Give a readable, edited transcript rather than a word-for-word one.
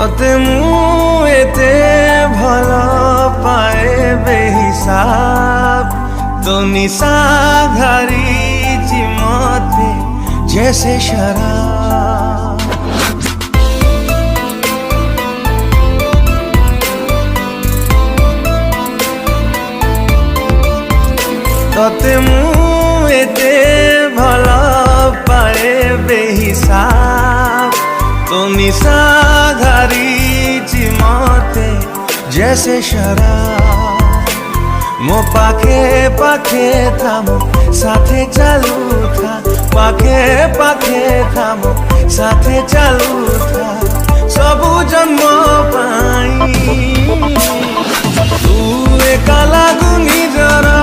तते मु एते भल पाए बेहिसाब तो निशा घरी मते जैसे शराब। तते मु एते भल पाए बेहिसाब तो निशा घरी मते जैसे शराब। मो पाखे पाखे था मो साथे चालू था, पाखे पाखे था मो साथे चालू था सबु जन्म पाई। तू एका लागू निजरा